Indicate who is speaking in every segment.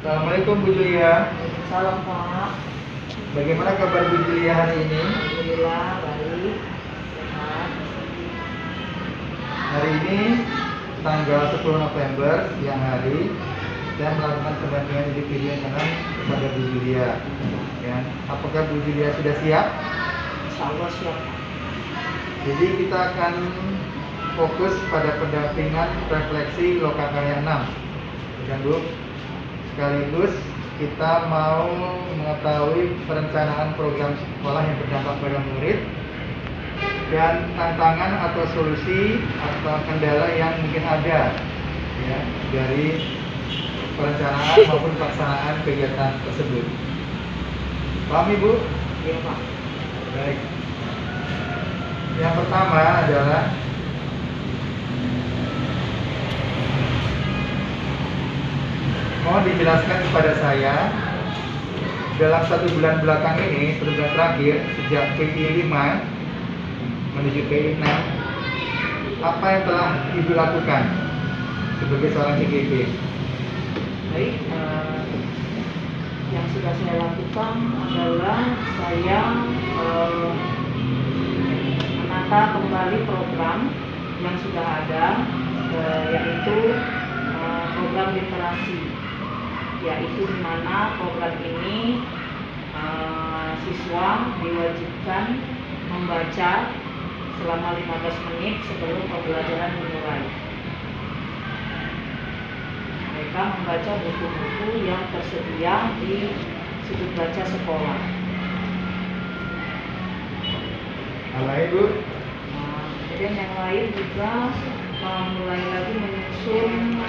Speaker 1: Assalamualaikum Bu Julia.
Speaker 2: Salam Pak.
Speaker 1: Bagaimana kabar Bu Julia hari ini?
Speaker 2: Alhamdulillah baik, sehat.
Speaker 1: Hari ini tanggal 10 November siang hari saya melakukan pendampingan individu yang kanan kepada Bu Julia. Ya, apakah Bu Julia sudah siap?
Speaker 2: Insya Allah siap.
Speaker 1: Jadi kita akan fokus pada pendampingan refleksi Lokakarya 6. Ya, Bu. Sekaligus kita mau mengetahui perencanaan program sekolah yang berdampak pada murid dan tantangan atau solusi atau kendala yang mungkin ada ya dari perencanaan maupun pelaksanaan kegiatan tersebut. Paham Ibu?
Speaker 2: Iya Pak.
Speaker 1: Baik. Yang pertama adalah mohon dijelaskan kepada saya dalam 1 bulan belakang ini, 1 bulan terakhir sejak PI 5 menuju PI 6, apa yang telah Ibu lakukan sebagai seorang CGP?
Speaker 2: Baik, yang sudah saya lakukan adalah saya menata kembali program yang sudah ada, yaitu program literasi, yaitu di mana program ini siswa diwajibkan membaca selama 15 menit sebelum pembelajaran dimulai. Mereka membaca buku-buku yang tersedia di sudut baca sekolah.
Speaker 1: Hal lain Bu?
Speaker 2: Kemudian yang lain juga mulai lagi menyusun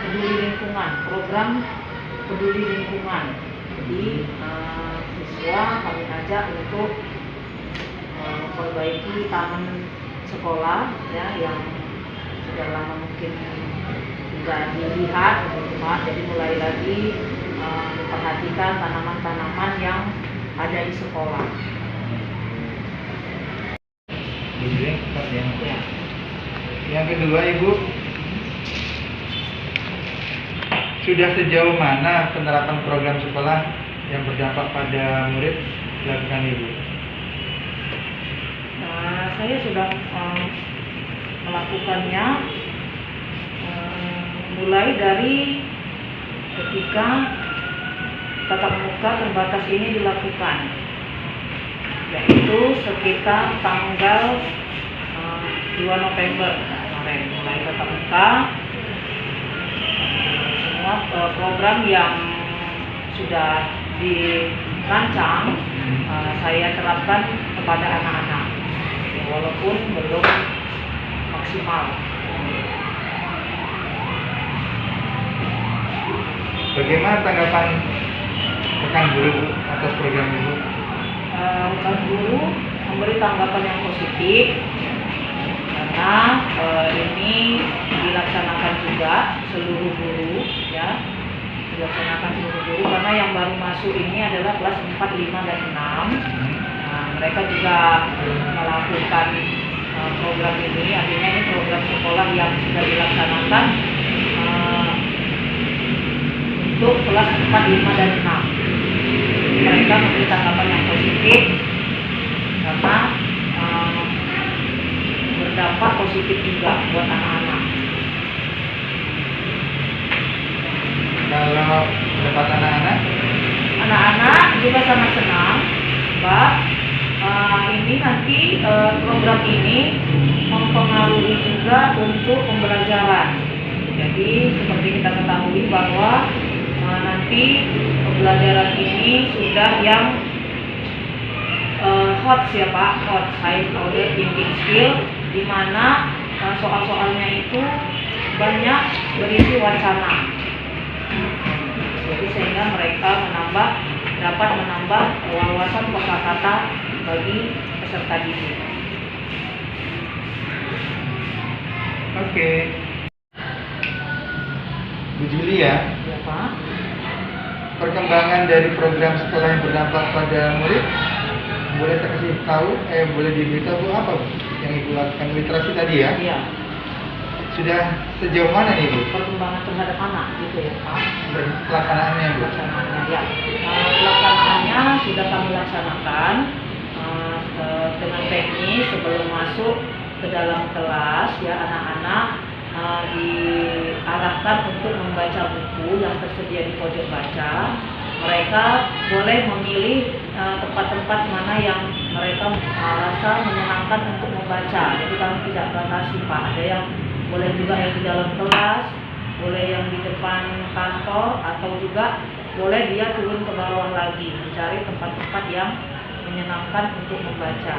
Speaker 2: peduli lingkungan, program peduli lingkungan. Jadi siswa kami ajak untuk memperbaiki taman sekolah ya yang sudah lama mungkin tidak dilihat, jadi mulai lagi memperhatikan tanaman-tanaman yang ada di sekolah.
Speaker 1: Yang kedua Ibu, sudah sejauh mana penerapan program sekolah yang berdampak pada murid dilakukan Ibu?
Speaker 2: Saya sudah melakukannya mulai dari ketika tatap muka terbatas ini dilakukan, yaitu sekitar tanggal 2 November kemarin mulai tatap muka. Semua program yang sudah dirancang saya terapkan kepada anak-anak ya, walaupun belum maksimal.
Speaker 1: Bagaimana tanggapan rekan guru atas program Ibu?
Speaker 2: Rekan guru memberi tanggapan yang positif karena ini dilaksanakan juga seluruh guru ya, dilaksanakan seluruh guru karena yang baru masuk ini adalah kelas 4, 5, dan 6. Mereka juga melakukan program ini, artinya ini program sekolah yang sudah dilaksanakan untuk kelas 4, 5, dan 6. Mereka memberi tanggapan yang positif karena berdampak positif juga buat anak-anak.
Speaker 1: Kalau pendapat anak-anak?
Speaker 2: Anak-anak juga sangat senang, Mbak. Ini nanti program ini mempengaruhi juga untuk pembelajaran. Jadi seperti kita ketahui bahwa nanti pembelajaran ini sudah yang hot ya Pak, hot science order thinking skill, di mana soal-soalnya itu banyak berisi wacana. Jadi sehingga mereka dapat menambah wawasan kosakata bagi peserta didik.
Speaker 1: Oke. Bu Julia,
Speaker 2: Ya Pak.
Speaker 1: perkembangan dari program sekolah yang berdampak pada murid, boleh saya kasih tahu, boleh diberitahu apa Bu yang Ibu lakukan? Literasi tadi ya?
Speaker 2: Iya.
Speaker 1: sudah sejauh mana nih Bu
Speaker 2: perkembangan terhadap anak gitu ya Pak.
Speaker 1: pelaksanaannya Bu?
Speaker 2: Pelaksanaannya ya. Pelaksanaannya sudah kami laksanakan dengan teknis sebelum masuk ke dalam kelas ya, anak-anak diarahkan untuk membaca buku yang tersedia di pojok baca. Mereka boleh memilih tempat-tempat mana yang mereka rasa menyenangkan untuk membaca. Jadi kami tidak batasi Pak. Ada yang boleh juga yang di dalam kelas, boleh yang di depan kantor, atau juga boleh dia turun ke bawah lagi mencari tempat-tempat yang menyenangkan untuk membaca.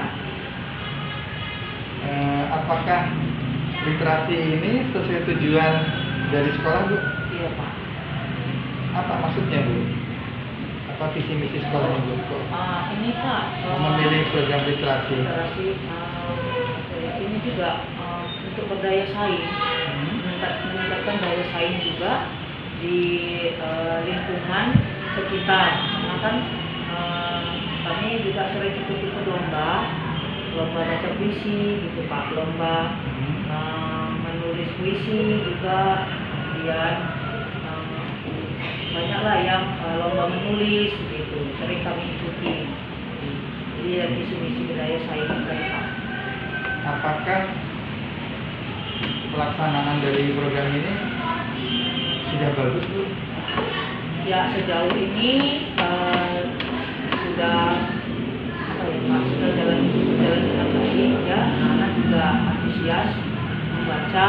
Speaker 1: Apakah literasi ini sesuai tujuan dari sekolah Bu?
Speaker 2: Iya Pak.
Speaker 1: Apa maksudnya Bu? Apa visi misi sekolahnya Bu?
Speaker 2: Ini Pak,
Speaker 1: Memilih program literasi.
Speaker 2: Ini juga untuk berdaya saing, meningkatkan daya saing juga di lingkungan sekitar. Karena kan kami juga sering ikut lomba baca puisi gitu Pak, lomba menulis puisi juga, kemudian banyaklah yang lomba menulis gitu, sering kami ikuti. Jadi ya misi-misi daya saing mereka.
Speaker 1: Apakah pelaksanaan dari program ini sudah bagus Bu?
Speaker 2: Ya sejauh ini sudah sudah jalan dengan baik ya, anak-anak juga antusias membaca.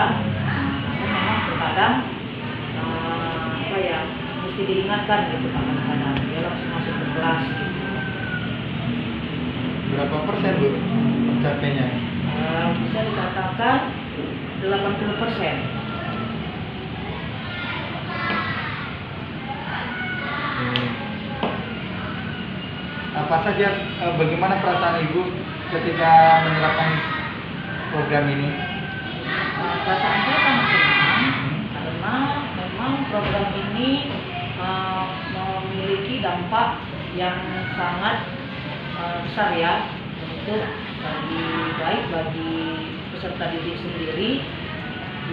Speaker 2: Memang terkadang mesti diingatkan gitu kadang-kadang dia langsung masuk ke kelas gitu.
Speaker 1: Berapa persen Bu tercapainya?
Speaker 2: Bisa dikatakan 80%.
Speaker 1: Apa saja, bagaimana perasaan Ibu ketika menerapkan program ini?
Speaker 2: Perasaan saya sangat senang karena memang program ini memiliki dampak yang sangat besar ya, untuk bagi peserta didik sendiri,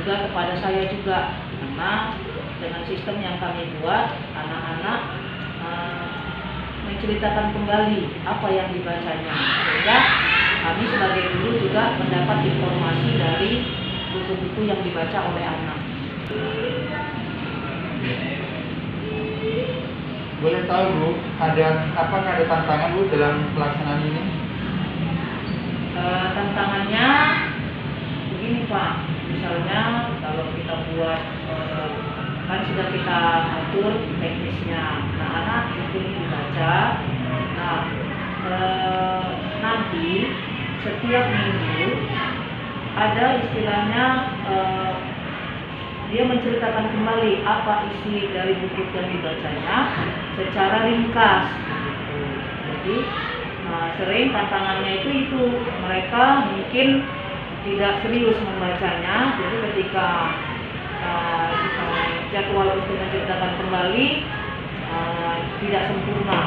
Speaker 2: juga kepada saya juga, karena dengan sistem yang kami buat, anak-anak menceritakan kembali apa yang dibacanya, sehingga kami sebagai guru juga mendapat informasi dari buku-buku yang dibaca oleh anak.
Speaker 1: Boleh tahu Bu, apakah ada tantangan Bu dalam pelaksanaan ini?
Speaker 2: Tantangannya begini Pak, misalnya kalau kita buat kan sudah kita atur teknisnya, anak-anak itu dibaca. Nah, nanti setiap minggu ada istilahnya dia menceritakan kembali apa isi dari buku yang dibacanya secara ringkas. Jadi sering tantangannya itu mereka mungkin tidak serius membacanya, jadi ketika jadwal untuk menceritakan kembali tidak sempurna.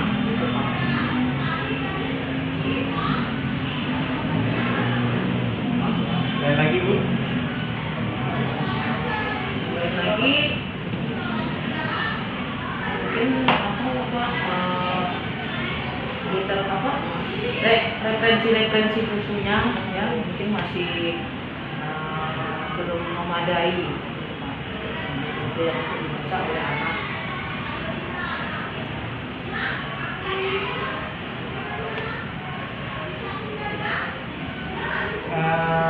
Speaker 1: Dan lagi Bu?
Speaker 2: Dan lagi mungkin referensi bukunya ya mungkin masih belum memadai itu yang dibaca oleh anak.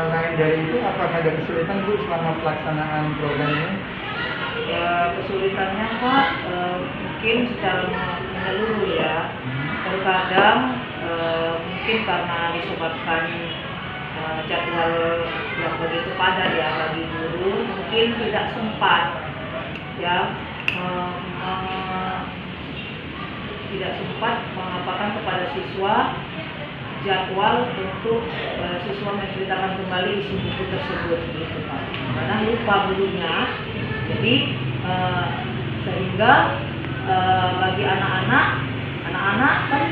Speaker 1: Lain dari itu, apakah ada kesulitan Bu selama pelaksanaan program ini?
Speaker 2: Ya kesulitannya Pak, mungkin secara menyeluruh ya. Terkadang mungkin karena disebabkan jadwal yang begitu padat ya bagi guru, mungkin tidak sempat ya tidak sempat mengapakan kepada siswa jadwal untuk siswa menceritakan kembali isi buku tersebut gitu Pak. Karena lupa gurunya, jadi sehingga bagi anak-anak kan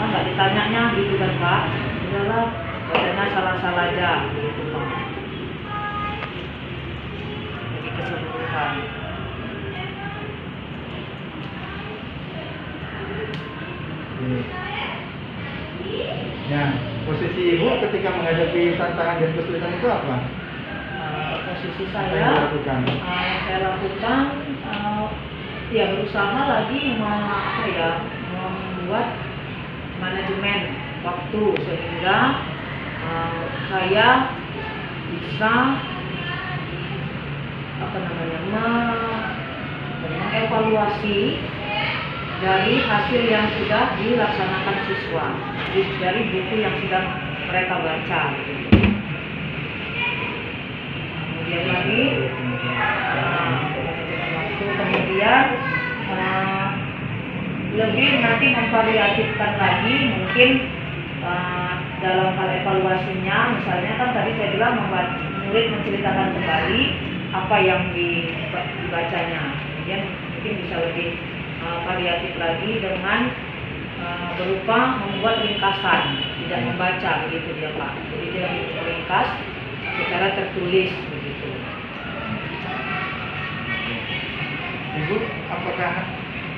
Speaker 2: nggak ditanyanya gitu kan Pak, udahlah bacanya salah-salah aja gitu Pak. keseluruhan.
Speaker 1: Nah, posisi Ibu ketika menghadapi tantangan dan kesulitan itu apa?
Speaker 2: Posisi
Speaker 1: Apa
Speaker 2: saya,
Speaker 1: yang dilakukan?
Speaker 2: yang saya lakukan ya berusaha lagi membuat manajemen waktu sehingga saya bisa mengevaluasi dari hasil yang sudah dilaksanakan siswa dari buku yang sudah mereka baca. Kemudian lagi kemudian lebih nanti memvariatifkan lagi mungkin dalam hal evaluasinya, misalnya kan tadi saya bilang murid menceritakan kembali apa yang dibacanya, kemudian mungkin bisa lebih variatif lagi dengan berupa membuat ringkasan, tidak membaca begitu dia Pak, jadi dia meringkas secara tertulis begitu.
Speaker 1: Ibu, apakah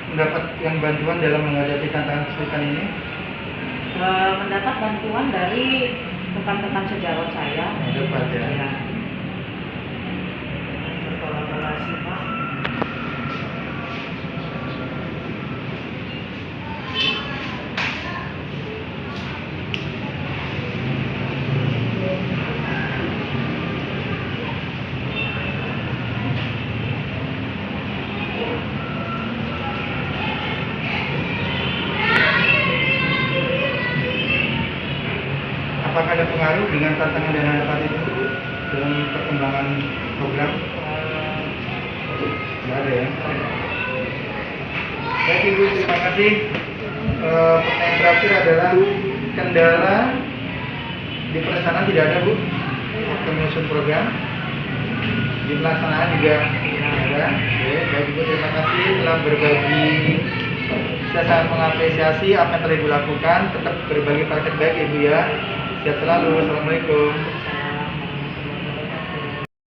Speaker 1: mendapat yang bantuan dalam menghadapi tantangan kesulitan ini?
Speaker 2: Mendapat bantuan dari rekan-rekan sejawat saya.
Speaker 1: Dapat ya.
Speaker 2: Ya. Berkolaborasi Pak.
Speaker 1: Apakah ada pengaruh dengan tantangan dan harapan itu dalam perkembangan program? Tidak ada ya. Baik Ibu, terima kasih. Pertanyaan terakhir adalah kendala di pelaksanaan tidak ada Bu? Waktu menyusun program di pelaksanaan juga ada. Oke, baik Ibu, terima kasih telah berbagi. Saya sangat mengapresiasi apa yang telah Ibu lakukan. Tetap berbagi praktek baik Ibu ya. Sehat selalu. Assalamualaikum.